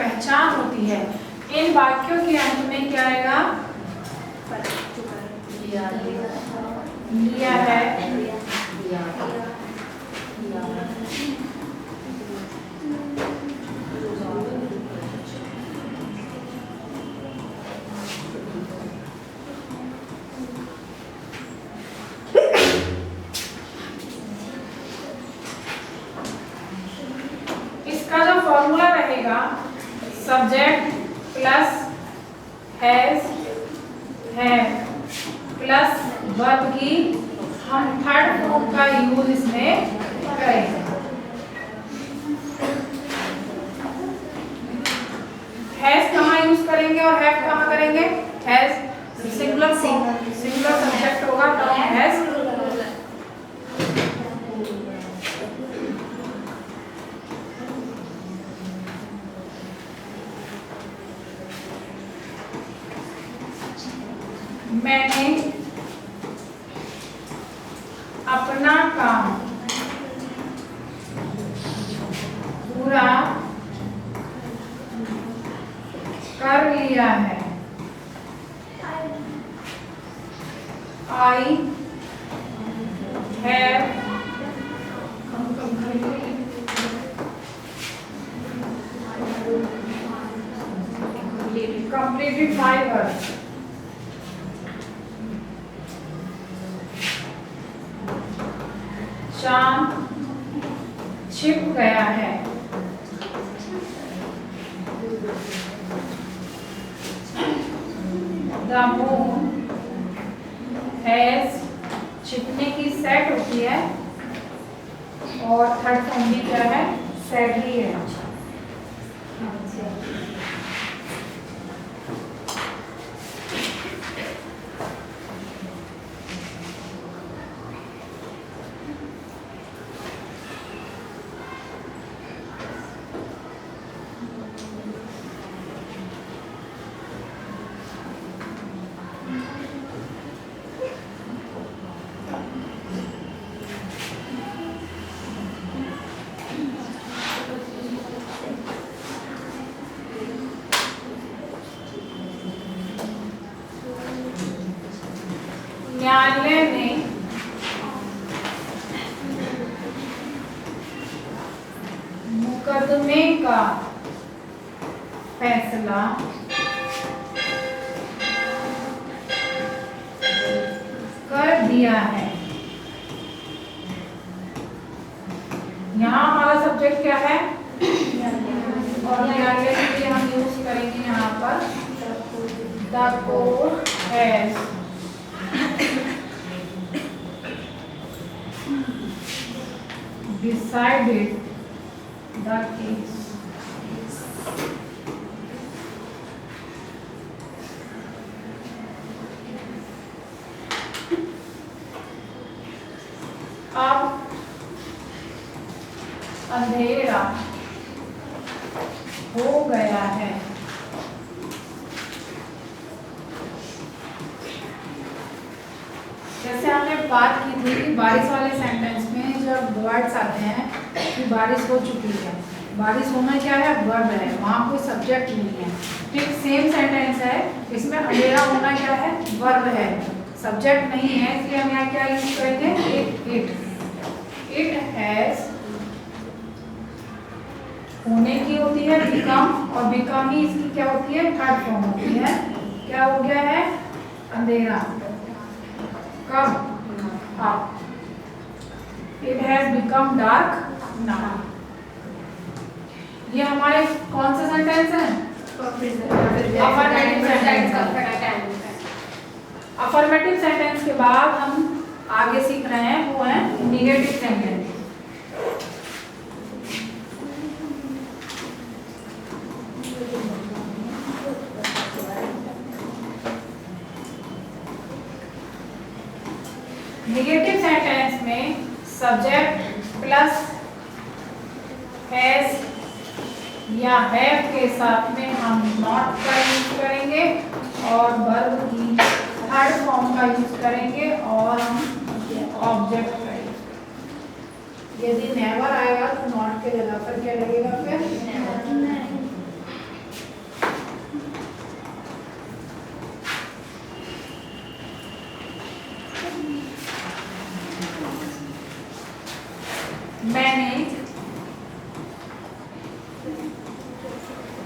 पहचान होती है। इन वाक्यों के अंत में क्या आएगा? लिया है, इसका जो फॉर्मूला रहेगा सब्जेक्ट प्लस हैज है प्लस वर्ब की हम थर्ड फॉर्म का यूज इसमें करेंगे। हैज कहाँ यूज करेंगे और हैव कहाँ करेंगे? हैज सिंगुलर सब्जेक्ट होगा तो हैज मैंने अपना काम पूरा कर लिया है। I have completed my work। चांद छिप गया है। The moon has छिपने की सेट होती है और थर्ड फॉर्म भी क्या है? सेट ही है। न्यायालय ने मुकदमे का फैसला कर दिया है। यहाँ हमारा सब्जेक्ट क्या है? और न्यायालय के लिए हम यूज करेंगे यहाँ पर the court has decided the case। अब अंधेरा हो गया है। जैसे हमने बात की थी कि बारिश वाले सेंटेंस में जब वर्ड्स आते हैं कि बारिश हो चुकी है, बारिश होना क्या है? वर्ब है, वहाँ कोई सब्जेक्ट नहीं है। ठीक सेम सेंटेंस है, इसमें अंधेरा होना क्या है? वर्ब है, सब्जेक्ट नहीं है, इसलिए हम यहाँ क्या यूज करेंगे? इट हैज होने की होती है बिकम, और बिकम ही इसकी क्या होती है? थर्ड फॉर्म होती है। क्या हो गया है? अंधेरा। कब? अब। It has become dark now। ये हमारे कौन से सेंटेंस हैं? Affirmative sentence. अफर्मेटिव सेंटेंस के बाद हम आगे सीख रहे हैं वो है निगेटिव सेंटेंस। निगेटिव सेंटेंस में सब्जेक्ट प्लस हैज या हैव के साथ में हम नॉट का यूज करेंगे और वर्ब की थर्ड फॉर्म का यूज करेंगे और हम ऑब्जेक्ट करेंगे। यदि नेवर आएगा तो नॉट के जगह पर क्या लगेगा? फिर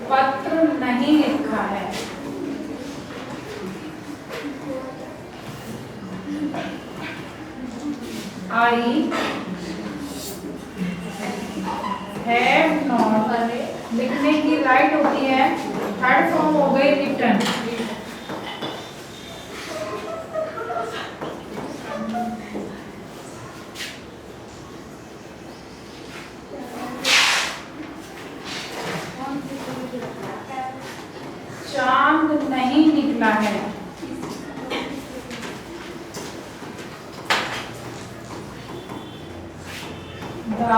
पत्र नहीं लिखा है। I have not, लिखने की राइट होती है, थर्ड फॉर्म हो गई रिटन। चांद नहीं निकला है। The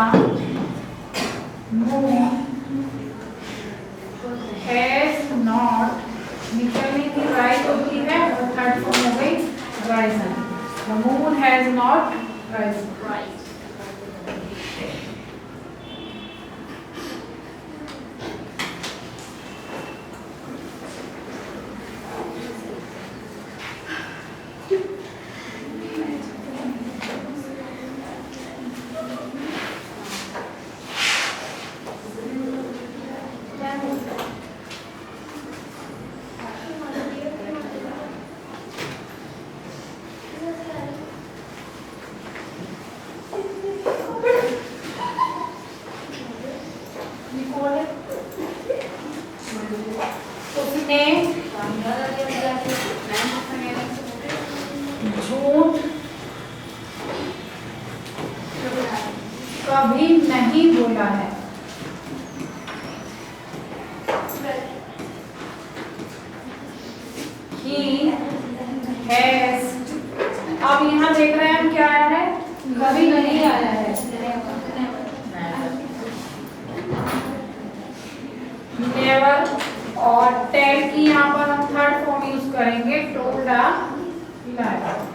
moon has not, निकलने की राइट होती है और थर्ड फॉर्म हो गई Ryzen. The moon has not risen। उसने झूठ कभी नहीं बोला है। He has, अब यहाँ देख रहे हैं हम क्या आया है, कभी नहीं आया है। नेवर और टेल की यहाँ पर हम थर्ड फॉर्म यूज करेंगे, टोल्ड अ लायर।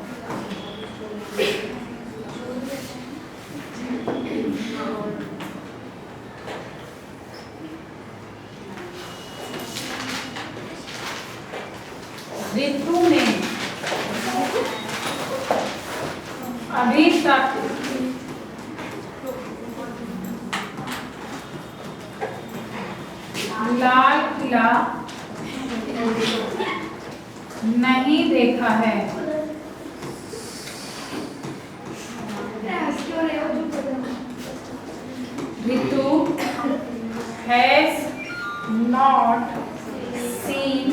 रितु ने अभी तक लाल किला नहीं देखा है। Ritu has not seen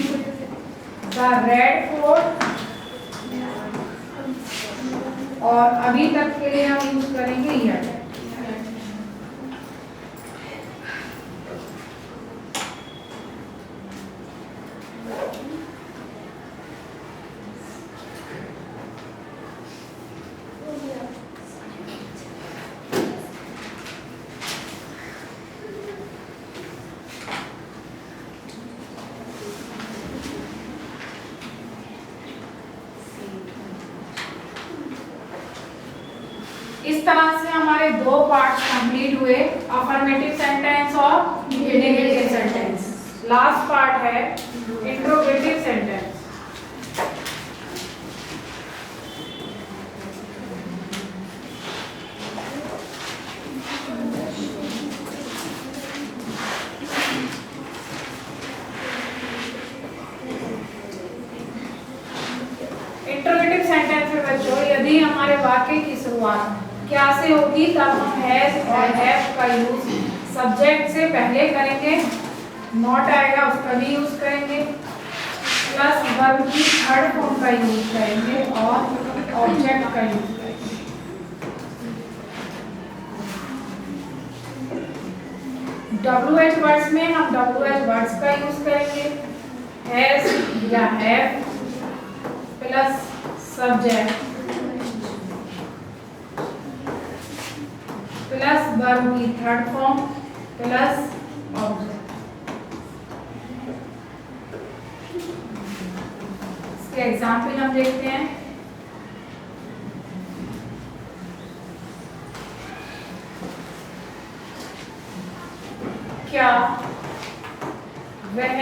the red fort, और अभी तक के लिए हम यूज करेंगे यट। इस तरह से हमारे दो पार्ट्स कंप्लीट हुए, अफर्मेटिव सेंटेंस और नेगेटिव सेंटेंस। लास्ट पार्ट है इंट्रोगेटिव सेंटेंस। इंट्रोगेटिव सेंटेंस में बच्चों यदि हमारे वाक्य की शुरुआत क्या से होगी, तब हम हैज और हैव का यूज सब्जेक्ट से पहले करेंगे, नॉट आएगा उसका भी यूज करेंगे, प्लस वर्ब की थर्ड फॉर्म का यूज करेंगे और ऑब्जेक्ट का यूज करेंगे। WH वर्ड्स में हम WH वर्ड्स का यूज करेंगे, हैज या have plus subject plus verb की थर्ड फॉर्म प्लस ऑब्जेक्ट। इसके एग्जाम्पल हम देखते हैं। क्या वह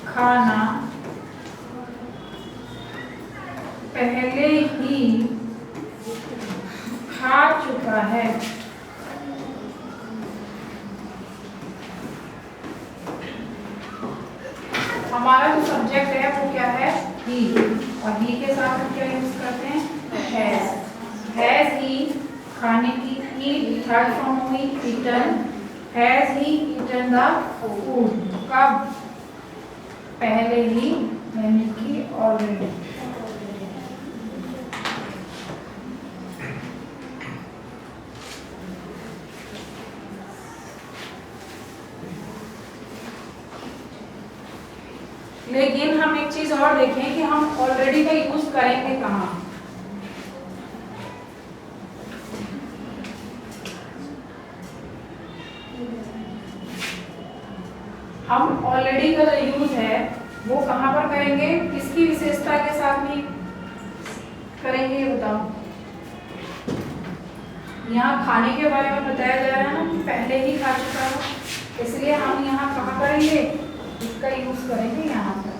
खाना पहले ही खा चुका है? हमारा जो सब्जेक्ट है वो क्या है, ही, और ही के साथ हम क्या यूज करते हैं, हैज ही खाने की, ईट थर्ड फॉर्म हुई eaten, has he eaten the food, कब, पहले ही, यानी कि ऑलरेडी। लेकिन हम एक चीज और देखें कि हम ऑलरेडी का यूज करेंगे कहाँ। हम ऑलरेडी का जो यूज है वो कहाँ पर करेंगे, किसकी विशेषता के साथ में करेंगे, ये बताओ। यहाँ खाने के बारे में बताया जा रहा है ना कि पहले ही खा चुका है, इसलिए हम यहाँ कहाँ करेंगे, इसका यूज करेंगे यहाँ पर।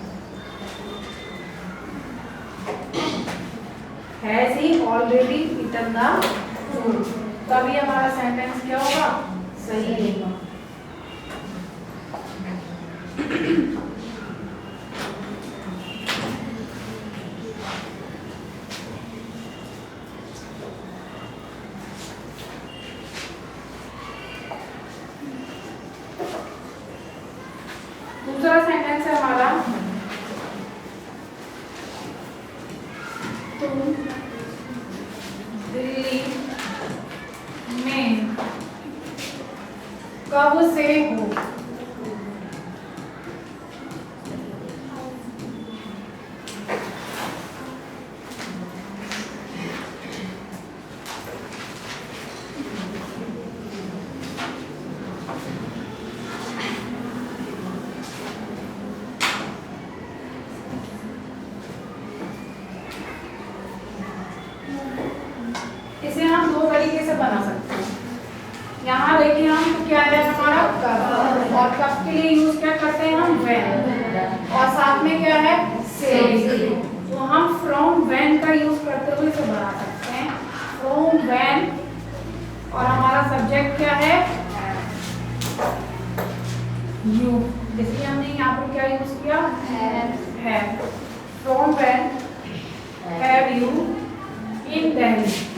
Has he already eaten the food, तभी हमारा सेंटेंस क्या होगा, सही होगा। दूसरा सेंटेंस है हमारा, तुम दिल्ली में कब से हो, इसे हम दो तरीके से बना सकते हैं। यहाँ देखिए हम तो क्या है हमारा कब, और कब के लिए यूज क्या करते हैं हम, व्हेन, और साथ में क्या है से, तो हम फ्रॉम व्हेन का यूज करते हुए इसे बना सकते हैं, फ्रॉम व्हेन, और हमारा सब्जेक्ट क्या है, यू, इसलिए हमने यहाँ पर क्या यूज किया, have, from when have you in Delhi.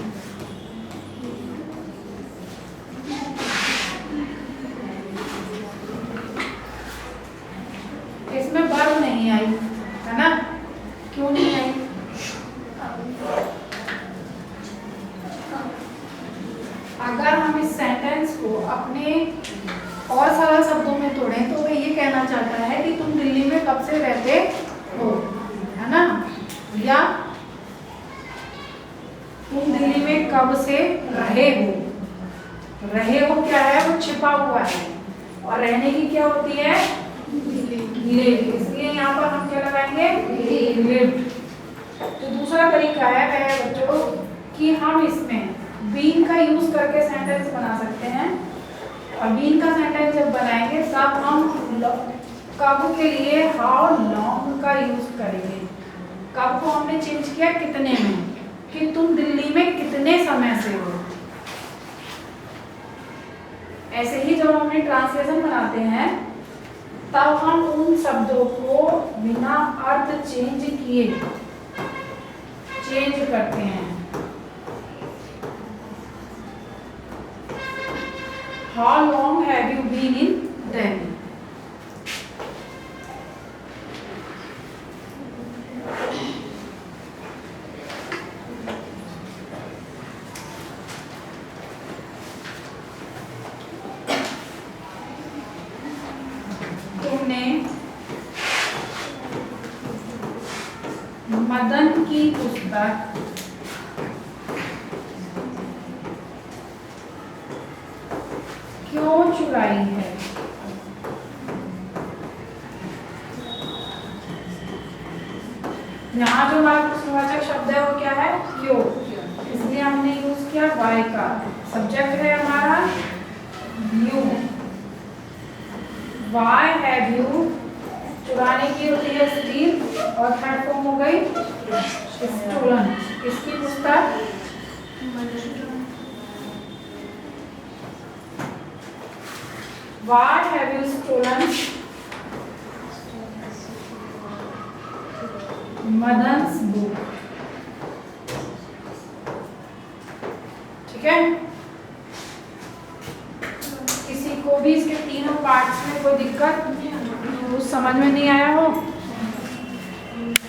इसमें वर्ब नहीं आई है ना, क्यों नहीं आई, अगर हम इस सेंटेंस को अपने और सरल शब्दों में तोड़ें तो वो ये कहना चाहता है कि तुम दिल्ली में कब से रहते हो, है ना, या तुम दिल्ली में कब से रहे हो, रहे हो क्या है, वो छिपा हुआ है, और रहने की क्या होती है, लिव, इसलिए यहाँ पर हम क्या लगाएंगे, लिव्ड। तो दूसरा तरीका है वह है बच्चों कि हम इसमें बीन का यूज करके सेंटेंस बना सकते हैं, और बीन का सेंटेंस जब बनाएंगे तब हम कब के लिए हाउ लॉन्ग का यूज करेंगे। कब को हमने चेंज किया कितने में, कि तुम दिल्ली में कितने समय से हो। ऐसे ही जब हमने ट्रांसलेशन बनाते हैं तब हम उन शब्दों को बिना अर्थ चेंज किए चेंज करते हैं। How long have you been in Delhi? तुमने मदन की पुस्तक क्यों चुराई है। यहाँ जो हमारा प्रश्नवाचक शब्द है वो क्या है, क्यों, इसलिए हमने यूज किया वाई का। सब्जेक्ट है हमारा यू, वाई हैव यू, चुराने की होती है स्टील, और थर्ड फॉर्म हो गई स्टोलन, किसकी पुस्तक, why have you stolen Madan's book. ठीक है, किसी को भी इसके तीनों पार्ट्स में कोई दिक्कत समझ में नहीं आया हो